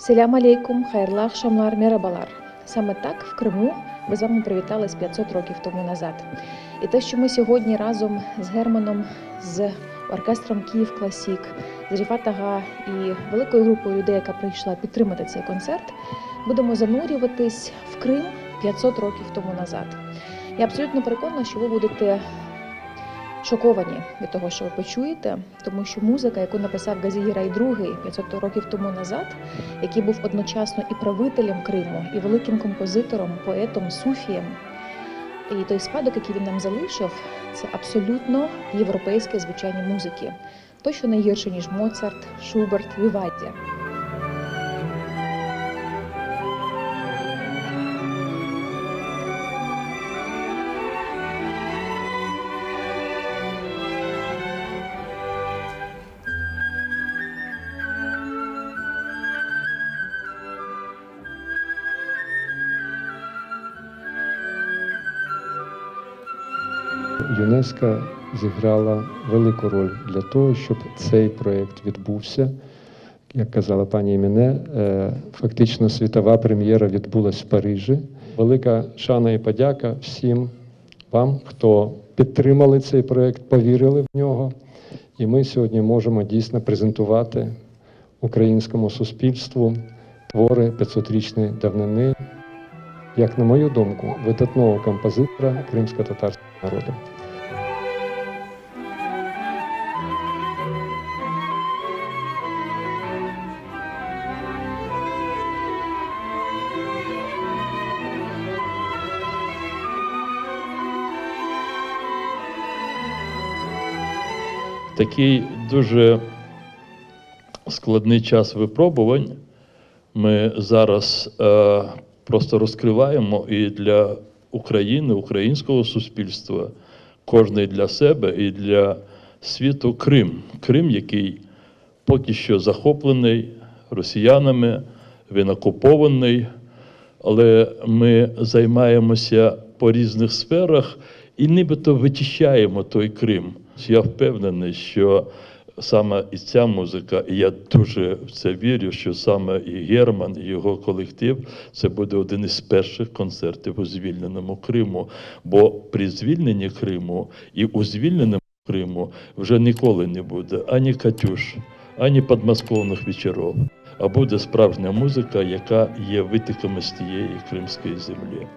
Селям алейкум, хайрлы акшамлар, мерабалар. Саме так в Криму ми з вами привітались 500 років тому назад. І те, що ми сьогодні разом з Германом, з оркестром Київ Класік, з Ріфат Ага і великою групою людей, яка прийшла підтримати цей концерт, будемо занурюватись в Крим 500 років тому назад. Я абсолютно переконана, що ви будете шоковані від того, що ви почуєте, тому що музика, яку написав Газі Гірай II 500 років тому назад, який був одночасно і правителем Криму, і великим композитором, поетом, суфієм, і той спадок, який він нам залишив, це абсолютно європейське звучання музики. Точно не гірше, ніж Моцарт, Шуберт, Вівальді. ЮНЕСКО зіграла велику роль для того, щоб цей проєкт відбувся. Як казала пані Еміне, фактично світова прем'єра відбулась в Парижі. Велика шана і подяка всім вам, хто підтримали цей проєкт, повірили в нього. І ми сьогодні можемо дійсно презентувати українському суспільству твори 500-річної давнини, як, на мою думку, видатного композитора кримсько-татарського народу. Такий дуже складний час випробувань ми зараз просто розкриваємо і для України, українського суспільства, кожний для себе і для світу Крим. Крим, який поки що захоплений росіянами, він окупований, але ми займаємося по різних сферах і нібито вичищаємо той Крим. Я впевнений, що саме і ця музика, і я дуже в це вірю, що саме і Герман, і його колектив, це буде один із перших концертів у звільненому Криму. Бо при звільненні Криму і у звільненому Криму вже ніколи не буде ані «Катюш», ані «Подмосковних вечорів», а буде справжня музика, яка є витоками з тієї кримської землі.